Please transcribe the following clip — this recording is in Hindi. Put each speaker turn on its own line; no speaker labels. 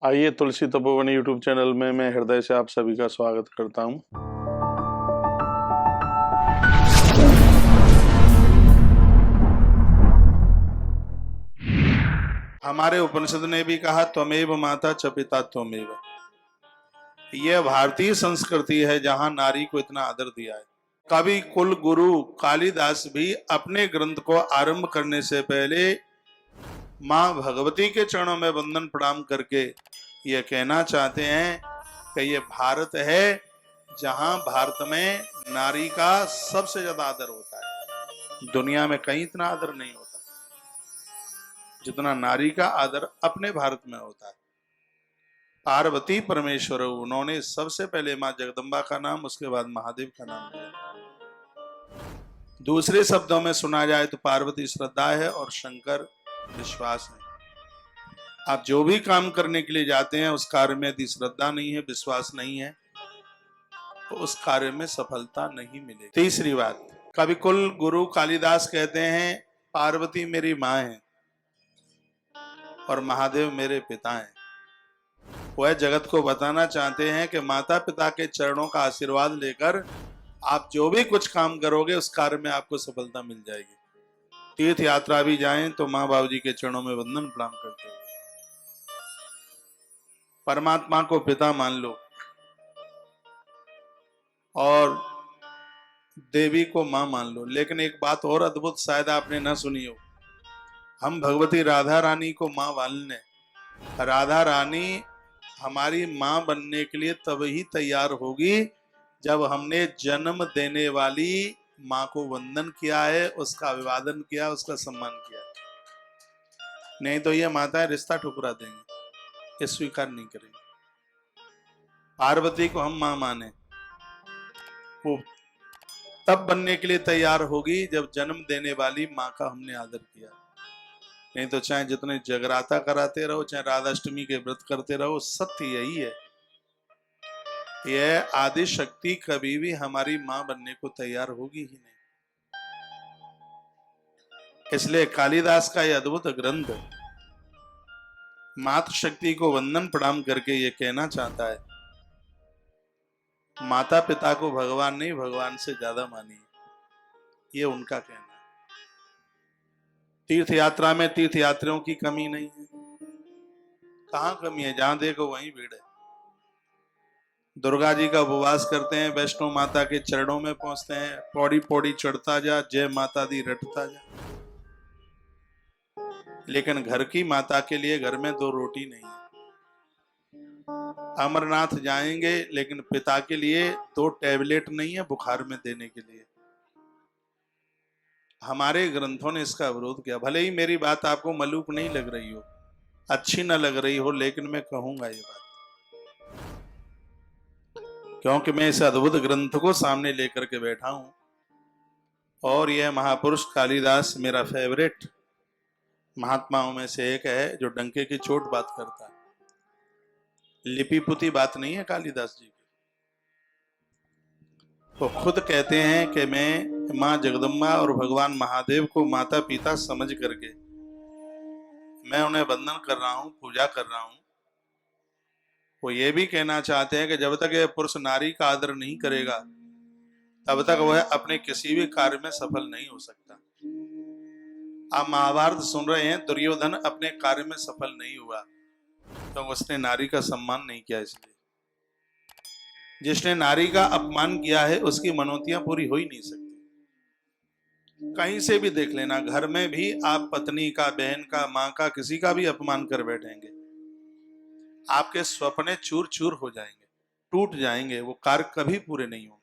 आइए तुलसी तपोवन यूट्यूब चैनल में मैं हृदय से आप सभी का स्वागत करता हूं। हमारे उपनिषद ने भी कहा त्वमेव माता च पिता त्वमेव। यह भारतीय संस्कृति है जहां नारी को इतना आदर दिया है। कवि कुल गुरु कालिदास भी अपने ग्रंथ को आरंभ करने से पहले मां भगवती के चरणों में वंदन प्रणाम करके ये कहना चाहते हैं कि ये भारत है जहां भारत में नारी का सबसे ज्यादा आदर होता है। दुनिया में कहीं इतना आदर नहीं होता जितना नारी का आदर अपने भारत में होता है। पार्वती परमेश्वर, उन्होंने सबसे पहले मां जगदम्बा का नाम, उसके बाद महादेव का नाम लिया। दूसरे शब्दों में सुना जाए तो पार्वती श्रद्धा है और शंकर विश्वास है। आप जो भी काम करने के लिए जाते हैं उस कार्य में यदि श्रद्धा नहीं है, विश्वास नहीं है, तो उस कार्य में सफलता नहीं मिलेगी। तीसरी बात, कवि कुल गुरु कालिदास कहते हैं पार्वती मेरी माँ है और महादेव मेरे पिता हैं। वह जगत को बताना चाहते हैं कि माता पिता के चरणों का आशीर्वाद लेकर आप जो भी कुछ काम करोगे उस कार्य में आपको सफलता मिल जाएगी। तीर्थ यात्रा भी जाएं तो माँ बाबू जी के चरणों में वंदन प्रणाम करते हो। परमात्मा को पिता मान लो और देवी को मां मान लो। लेकिन एक बात और अद्भुत शायद आपने ना सुनी हो, हम भगवती राधा रानी को मां मान लें। राधा रानी हमारी मां बनने के लिए तब ही तैयार होगी जब हमने जन्म देने वाली मां को वंदन किया है, उसका अभिवादन किया, उसका सम्मान किया। नहीं तो ये माताएं रिश्ता ठुकरा देंगे, ये स्वीकार नहीं करेंगे। पार्वती को हम मां माने, वो तब बनने के लिए तैयार होगी जब जन्म देने वाली मां का हमने आदर किया। नहीं तो चाहे जितने जगराता कराते रहो, चाहे राधाष्टमी के व्रत करते रहो, सत्य यही है, यह आदि शक्ति कभी भी हमारी मां बनने को तैयार होगी ही नहीं। इसलिए कालिदास का यह अद्भुत ग्रंथ मातृ शक्ति को वंदन प्रणाम करके ये कहना चाहता है, माता पिता को भगवान नहीं भगवान से ज्यादा मानिए, ये उनका कहना है। तीर्थ यात्रा में तीर्थ यात्रियों की कमी नहीं है। कहां कमी है? जहां देखो वहीं भीड़ है। दुर्गा जी का उपवास करते हैं, वैष्णो माता के चरणों में पहुंचते हैं, पौड़ी पौड़ी चढ़ता जा, जय माता दी रटता जा। लेकिन घर की माता के लिए घर में 2 रोटी नहीं है। अमरनाथ जाएंगे लेकिन पिता के लिए 2 टैबलेट नहीं है बुखार में देने के लिए। हमारे ग्रंथों ने इसका विरोध किया। भले ही मेरी बात आपको मलूक नहीं लग रही हो, अच्छी ना लग रही हो, लेकिन मैं कहूंगा ये बात, क्योंकि मैं इस अद्भुत ग्रंथ को सामने लेकर के बैठा हूं और यह महापुरुष कालिदास मेरा फेवरेट महात्माओं में से एक है जो डंके की चोट बात करता है। लिपि पुती बात नहीं है कालिदास जी की। तो खुद कहते हैं कि मैं मां जगदम्बा और भगवान महादेव को माता पिता समझ करके मैं उन्हें वंदन कर रहा हूं, पूजा कर रहा हूं। वो ये भी कहना चाहते हैं कि जब तक यह पुरुष नारी का आदर नहीं करेगा तब तक वह अपने किसी भी कार्य में सफल नहीं हो सकता। आप महाभारत सुन रहे हैं, दुर्योधन अपने कार्य में सफल नहीं हुआ तो उसने नारी का सम्मान नहीं किया। इसलिए जिसने नारी का अपमान किया है उसकी मनोतियां पूरी हो ही नहीं सकती। कहीं से भी देख लेना, घर में भी आप पत्नी का, बहन का, मां का, किसी का भी अपमान कर बैठेंगे, आपके सपने चूर चूर हो जाएंगे, टूट जाएंगे, वो कार्य कभी पूरे नहीं होंगे।